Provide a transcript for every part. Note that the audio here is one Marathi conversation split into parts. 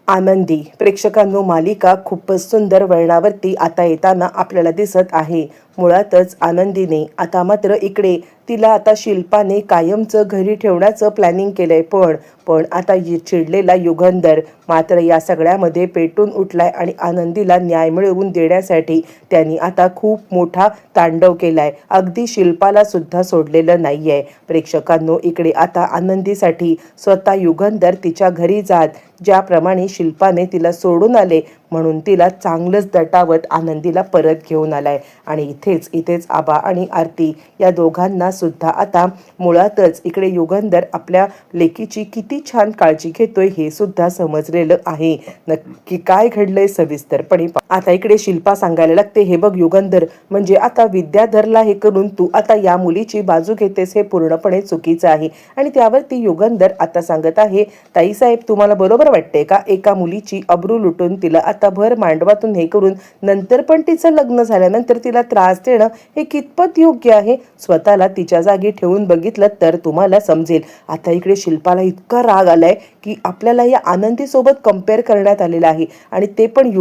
आनंदी प्रेक्षकांनो, मालिका खूपच सुंदर वळणावरती आता येताना आपल्याला दिसत आहे. मुळातच आनंदीने आता मात्र इकडे तिला आता शिल्पाने कायमचं घरी ठेवण्याचं प्लॅनिंग केलंय. पण आता चिडलेला युगंधर मात्र या सगळ्यामध्ये पेटून उठलाय आणि आनंदीला न्याय मिळवून देण्यासाठी त्यांनी आता खूप मोठा तांडव केलाय. अगदी शिल्पाला सुद्धा सोडलेलं नाहीये. प्रेक्षकांनो, इकडे आता आनंदीसाठी स्वतः युगंधर तिच्या घरी जात ज्याप्रमाणे शिल्पाने तिला सोडून आले म्हणून तिला चांगलंच दटावत आनंदीला परत घेऊन आलाय. आणि इथेच आबा आणि आरती या दोघांना सुद्धा आता मुळातच इकडे युगंधर आपल्या लेकीची किती छान काळजी घेतोय हे सुद्धा समजलेलं आहे. नक्की काय घडलंय सविस्तरपणे आता इकडे शिल्पा सांगायला लागते, हे बघ युगंधर, म्हणजे आता विद्याधरला हे करून तू आता या मुलीची बाजू घेतेस हे पूर्णपणे चुकीचं आहे. आणि त्यावरती युगंधर आता सांगत आहे, ताईसाहेब तुम्हाला बरोबर वाटते का? एका मुलीची अब्रू लुटून तिला आता भर मांडवातून हे करून नंतर पण तिचं लग्न झाल्यानंतर तिला त्रास देणं हे कितपत योग्य आहे? स्वतःला तिच्या जागी ठेवून बघितलं तर तुम्हाला समजेल. आता इकडे शिल्पाला इतका राग आलाय की आपल्याला या आनंदीसोबत कंपेअर करण्यात आलेलं आहे आणि ते पण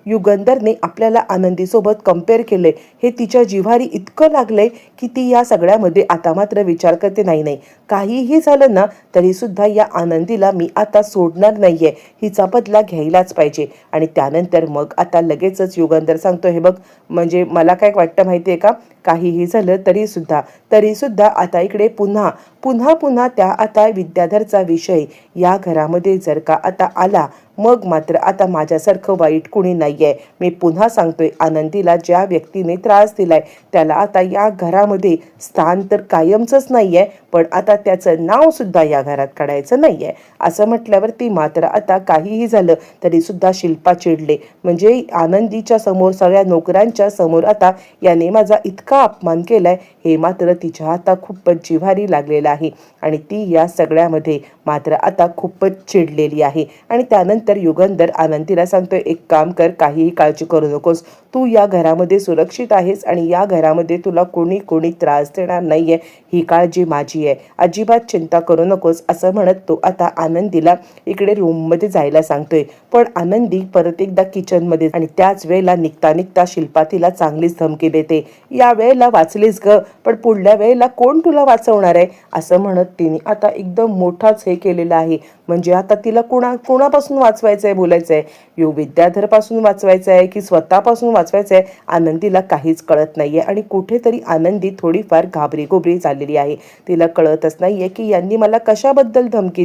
युगंधरने आपल्याला आनंदीसोबत कंपेअर केलंय. हे तिच्या जिव्हारी इतकं लागलंय की ती या सगळ्यामध्ये आता मात्र विचार करते, नाही काहीही झालं ना तरी सुद्धा या आनंदीला मी आता सोडणार नाहीये, हिचा बदला घ्यायलाच पाहिजे. आणि त्यानंतर मग आता लगेचच युगंधर सांगतो, हे बघ, म्हणजे मला काय वाटतं माहितीये का, काहीही झालं तरी सुद्धा आता इकडे पुन्हा त्या आता विद्याधरचा विषय या घरामध्ये जर का आता आला मग मात्र आता माझ्यासारखं वाईट कुणी नाहीये. मी पुन्हा सांगतोय, आनंदीला ज्या व्यक्तीने त्रास दिलाय त्याला आता या घरामध्ये स्थान तर कायमचंच नाहीये, पण आता त्याचं नाव सुद्धा या घरात काढायचं नाहीये. असं म्हटल्यावरती मात्र आता काहीही झालं तरी सुद्धा शिल्पा चिडले. म्हणजे आनंदीच्या समोर, सगळ्या नोकरांच्या समोर आता याने माझा इतका अपमान केलाय हे मात्र तिच्या आता खूपच जिव्हारी लागलेलं आहे. आणि ती या सगळ्यामध्ये मात्र आता खूपच चिडलेली आहे. आणि त्यानंतर युगंधर आनंदीला सांगतोय, एक काम कर, काहीही काळजी करू नकोस, तू या घरामध्ये सुरक्षित आहेस आणि या घरामध्ये तुला कोणी त्रास देणार नाहीये, ही काळजी माझी आहे, अजिबात चिंता करू नकोस, असं म्हणत तो आता आनंदीला इकडे रूममध्ये जायला सांगतोय. पण आनंदी परत एकदा किचनमध्ये, आणि त्याच वेळेला निघता शिल्पा तिला चांगलीच धमकी देते, या वेळेला वाचलीस ग, पण पुढल्या वेळेला कोण तुला वाचवणार आहे, असं म्हणत तिने आता एकदम मोठाच हे केलेलं आहे. म्हणजे आता तिला कोणापासून वाचवायचं आहे, बोलायचं आहे, विद्याधरपासून वाचवायचं आहे की स्वतःपासून वाचवायचं आहे, आनंदीला काहीच कळत नाहीये. आणि कुठेतरी आनंदी थोडीफार घाबरी झालेली आहे. तिला कळतच नाहीये की यांनी मला कशाबद्दल धमकी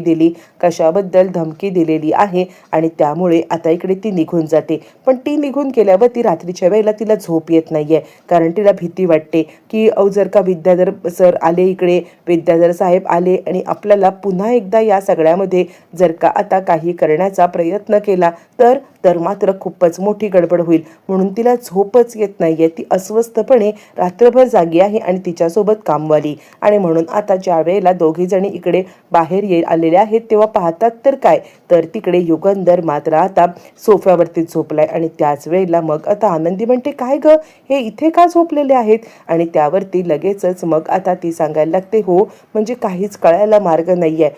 दिलेली आहे. आणि त्यामुळे आता इकडे ती निघून जाते. पण ती निघून गेल्यावर ती रात्रीच्या वेळेला तिला झोप येत नाहीये, कारण तिला भीती वाटते की जर का विद्याधर सर आले, इकडे विद्याधर साहेब आले आणि आपल्याला पुन्हा एकदा या सगळ्यामध्ये जर का आता काही करण्याचा प्रयत्न केला तर मात्र खूपच मोठी गडबड होईल. म्हणून तिला झोपच येत नाहीये. ती अस्वस्थपणे रात्रभर जागी आहे आणि तिच्यासोबत कामवाली. आणि म्हणून आता ज्या वेळेला दोघी जणी इकडे बाहेर आलेल्या आहेत तेव्हा पाहतात तर काय, तर तिकडे युगंधर मात्र आता सोफ्यावरती झोपलाय. आणि त्याच वेळेला मग आता आनंदी म्हणते, काय ग, हे इथे का झोपलेले आहेत? आणि त्यावरती लगेचच मग आता ती सांगायला लागते, हो, म्हणजे काहीच कळायला मार्ग नाहीये,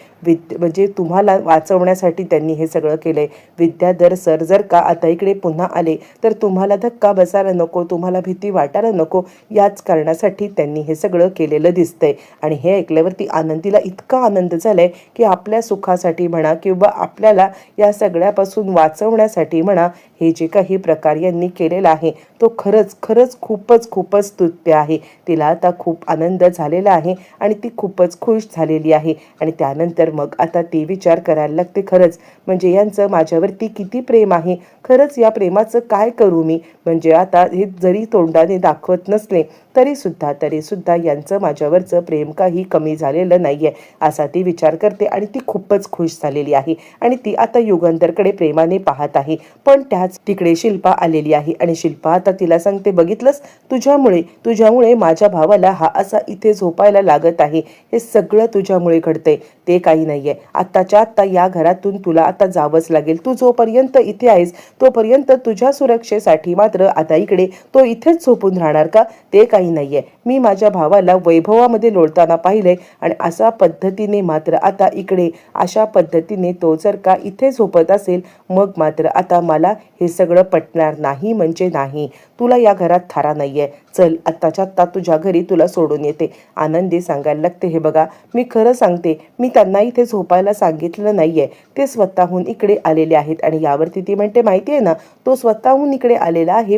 म्हणजे तुम्हाला वाचवण्यासाठी त्यांनी हे सगळं केलंय. विद्याधर सर जर का आता इकडे पुन्हा आले तर तुम्हाला धक्का बसायला नको, तुम्हाला भीती वाटायला नको, याच कारणासाठी त्यांनी हे सगळं केलेलं दिसतंय. आणि हे ऐकल्यावरती आनंदीला इतका आनंद झालाय की आपल्या सुखासाठी म्हणा किंवा आपल्याला या सगळ्यापासून वाचवण्यासाठी म्हणा, हे जे काही प्रकार यांनी केलेला आहे तो खरंच खूपच स्तुत्य आहे. तिला आता खूप आनंद झालेला आहे आणि ती खूपच खुश झालेली आहे. आणि त्यानंतर मग आता ती विचार करायला लागते, खरंच म्हणजे यांचं माझ्यावरती किती प्रेम आहे, खरंच या प्रेमाचं काय करू मी, म्हणजे आता हे जरी तोंडाने दाखवत नसले तरी सुद्धा यांचं माझ्यावरचं प्रेम काही कमी झालेलं नाहीये, असा ती विचार करते. आणि ती खूपच खुश झालेली आहे. आणि ती आता युगंधरकडे प्रेमाने पाहत आहे. पण त्याच तिकडे शिल्पा आलेली आहे आणि शिल्पा आता तिला सांगते, बघितलंस, तुझ्यामुळे माझ्या भावाला हा असा इथे झोपायला लागत आहे, हे सगळं तुझ्यामुळे घडतंय. ते काही नाहीये. आत्ताच्या आत्ता या घरातून तुला आता जावंच लागेल. तू जोपर्यंत इथे आहेस तोपर्यंत तुझ्या सुरक्षेसाठी मात्र आता इकडे तो इथेच झोपून राहणार का? ते काही नाहीये. मी माझ्या भावाला वैभवामध्ये लोळताना पाहिलंय आणि अशा पद्धतीने मात्र आता इकडे अशा पद्धतीने तो जर का इथे झोपत असेल मग मात्र आता मला हे सगळं पटणार नाही म्हणजे नाही. तुला या घरात थारा नाहीये. चल आत्ताच्या आत्ता तुझ्या घरी तुला सोडून येते. आनंदी सांगायला लागते, हे बघा मी खरं सांगते, मी त्यांना इथे झोपायला सांगितलं नाहीये. ते स्वतःहून इकडे आलेले आहेत. आणि यावरती ती म्हणते, माहिती आहे ना, तो स्वतःहून इकडे आलेला आहे,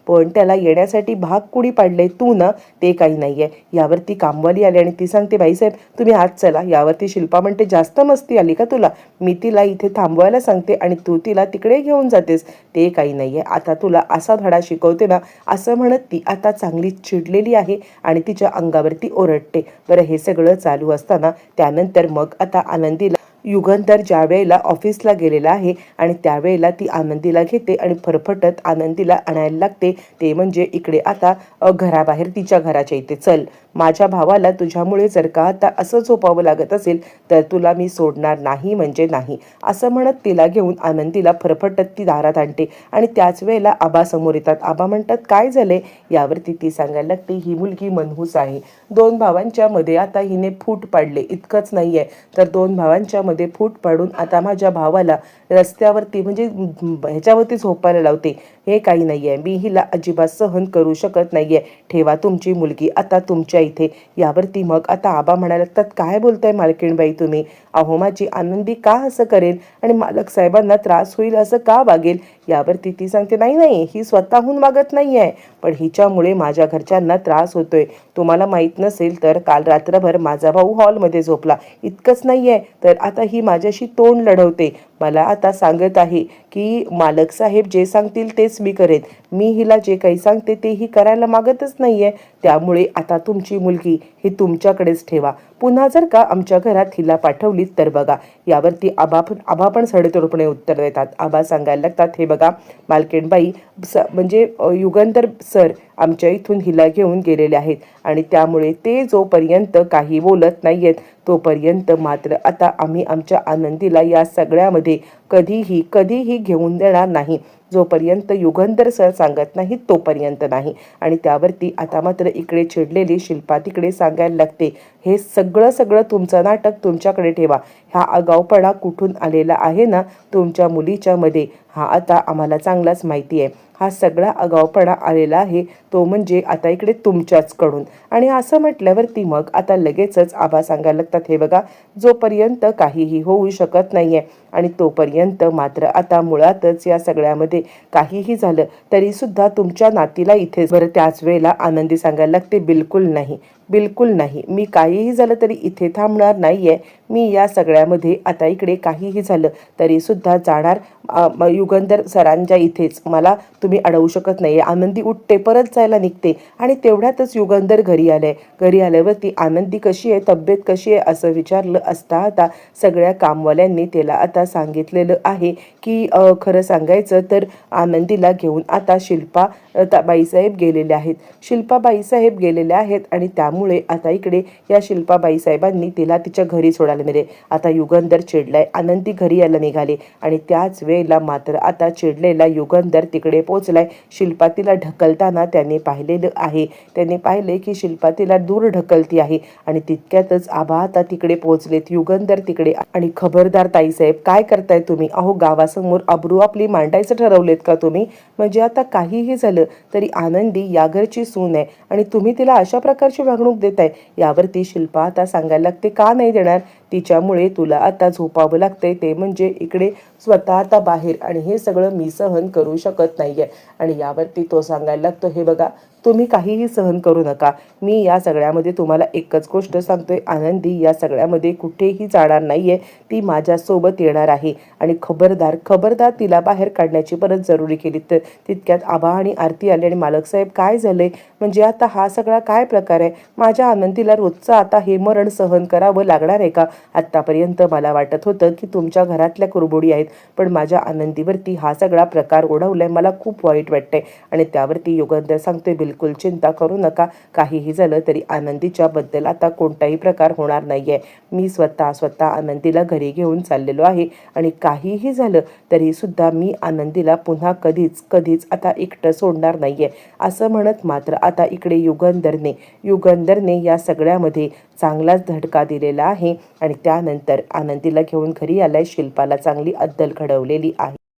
पण त्याला येण्यासाठी भाग कुणी पाडले? तू ना. ते काही नाहीये. यावरती कामवाली आली आणि ती सांगते, बाईसाहेब तुम्ही आत चला. यावरती शिल्पा म्हणते, जास्त मस्ती आली का तुला? मी तिला इथे थांबवायला सांगते आणि तू तिला तिकडे घेऊन जातेस. ते काही नाहीये. आता तुला असा धडा शिकवते ना, असं म्हणत ती आता चांगली चिडलेली आहे आणि तिच्या अंगावरती ओरडते. बरं, हे सगळं चालू असताना त्यानंतर मग आता आनंदीला युगंधर ज्या वेळेला ऑफिसला गेलेला आहे आणि त्यावेळेला ती आनंदीला घेते आणि फरफटत आनंदीला आणायला लागते. ते म्हणजे इकडे आता घराबाहेर तिच्या घराच्या इथे. चल, माझ्या भावाला तुझ्यामुळे जर का आता असं झोपावं लागत असेल तर तुला मी सोडणार नाही म्हणजे नाही. असं म्हणत तिला घेऊन आनंदीला फरफटत ती दारात आणते आणि त्याच वेळेला आबा समोर येतात. आबा म्हणतात, काय झाले? यावरती ती सांगायला लागते, ही मुलगी मनहूस आहे. दोन भावांच्या मध्ये आता हिने फूट पाडले. इतकंच नाहीये तर दोन भावांच्या मध्ये फूट पाडून आता माझ्या भावाला रस्त्यावरती म्हणजे ह्याच्यावरती झोपायला लावते. हे काही नाहीये. मी हिला अजिबात सहन करू शकत नाहीये. ठेवा तुमची मुलगी आता तुमच्या इथे. यावरती मग आता आबा म्हणायला लागतात, काय बोलताय मालकीणबाई तुम्ही? अहो, माझी आनंदी का असं करेल आणि मालक साहेबांना त्रास होईल असं का वागेल? यावरती ती सांगते, नाही, ही स्वतःहून वागत नाहीये, पण हिच्यामुळे माझ्या घरच्यांना त्रास होतोय. तुम्हाला माहित नसेल तर काल रात्रभर माझा भाऊ हॉलमध्ये झोपला. इतकंच नाहीये तर आता ही माझ्याशी तोंड लढवते. मला आता सांगत आहे की मालक साहेब जे सांगतील तेच मी करेन. मी हिला जे काही सांगते ते ही करायला मागतच नाहीये. त्यामुळे आता तुमची मुलगी ही तुमच्याकडेच ठेवा. पुन्हा जर का आमच्या घरात हिला पाठवलीत तर बघा. यावरती आबा पण सडेतोडपणे उत्तर देतात. आबा सांगायला लागतात, हे बघा मालकीणबाई, म्हणजे युगंधर सर आमच्या इथून हिला घेऊन गेलेले आहेत आणि त्यामुळे ते जोपर्यंत काही बोलत नाहीयेत तोपर्यंत मात्र आता आम्ही आमच्या आनंदीला या सगळ्यामध्ये कधीही घेऊन देणार नाही. जोपर्यंत युगंधर सर सांगत नाही तोपर्यंत नाही. आणि त्यावरती आता मात्र इकडे चिडलेली शिल्पा तिकडे सांगायला लागते, हे सगळं तुमचं नाटक तुमच्याकडे ठेवा. हा आगाऊपणा कुठून आलेला आहे ना तुमच्या मुलीच्या मध्ये, हा आता आम्हाला चांगलाच माहिती आहे. हा सगळा आगाऊपणा आलेला आहे तो म्हणजे आता इकडे तुमच्याचकडून. आणि असं म्हटल्यावरती मग आता लगेचच आबा सांगायला लागतात, हे बघा जोपर्यंत काहीही होऊ शकत नाहीये आणि तोपर्यंत मात्र आता मुळातच या सगळ्यामध्ये काहीही झालं तरी सुद्धा तुमच्या नातीला इथेच. बरं, त्याच वेळेला आनंदी सांगायला लागते, बिलकुल नाही, मी काहीही झालं तरी इथे थांबणार नाहीये. मी या सगळ्यामध्ये आता इकडे काहीही झालं तरी सुद्धा जाणार युगंधर सरांच्या इथेच. मला तुम्ही अडवू शकत नाही. आनंदी उठते, परत जायला निघते आणि तेवढ्यातच युगंधर घरी आल्यावरती आनंदी कशी आहे, तब्येत कशी आहे असं विचारलं असता आता सगळ्या कामवाल्यांनी त्याला आता सांगितलेलं आहे की खरं सांगायचं तर आनंदीला घेऊन आता शिल्पा बाईसाहेब गेलेले आहेत आणि त्यामुळे आता इकडे या शिल्पा बाईसाहेबांनी तिला तिच्या घरी सोडायला नेले. आता युगंधर चिडलाय. आनंदी घरी यायला निघाले आणि त्याच वेळेला मात्र आता चिडलेला युगंधर तिकडे पोहोचलाय. शिल्पा तिला ढकलताना त्याने पाहिलेलं आहे. त्याने पाहिले की शिल्पा तिला दूर ढकलती आहे आणि तितक्यातच आबा आता तिकडे पोहोचलेत. युगंधर तिकडे आणि खबरदार ताईसाहेब, काय करताय तुम्ही? अहो, गावासमोर अब्रू आपली मांडायचं ठरवलेत का तुम्ही? म्हणजे आता काहीही झालं तरी आनंदी या घरची सून आहे आणि तुम्ही तिला अशा प्रकारची वागणूक देताय. यावरती शिल्पा आता सांगायला लागते, का नाही देणार? तिच्यामुळे तुला आता झोपावं लागतंय ते म्हणजे इकडे स्वतः आता बाहेर आणि हे सगळं मी सहन करू शकत नाहीये. आणि यावरती तो सांगायला लागतो, हे बघा तुम्ही काहीही सहन करू नका. मी या सगळ्यामध्ये तुम्हाला एकच गोष्ट सांगतोय, आनंदी या सगळ्यामध्ये कुठेही जाणार नाहीये. ती माझ्यासोबत येणार आहे आणि खबरदार तिला बाहेर काढण्याची परत जरुरी केली तर. तितक्यात आबा आणि आरती आले आणि मालक साहेब, काय झालंय? म्हणजे आता हा सगळा काय प्रकार आहे? माझ्या आनंदीला रोजचं आता हे मरण सहन करावं लागणार आहे का? आत्तापर्यंत मला वाटत होतं की तुमच्या घरातल्या कुरबुडी आहेत, पण माझ्या आनंदीवरती हा सगळा प्रकार ओढवलाय. मला खूप वाईट वाटतंय. आणि त्यावरती युगंधर सांगतोय, बिलकुल चिंता करू नका. काहीही झालं तरी आनंदीच्या बद्दल आता कोणताही प्रकार होणार नाहीये. मी स्वतः आनंदीला घरी घेऊन चाललेलो आहे आणि काहीही झालं तरी सुद्धा मी आनंदीला पुन्हा कधीच आता एकटं सोडणार नाहीये, असं म्हणत मात्र आता इकडे युगंधरने या सगळ्यामध्ये चांगलाच धडका दिलेला आहे आणि त्यानंतर आनंदीला घेऊन घरी आलाय. शिल्पाला चांगली अद्दल घडवलेली आहे.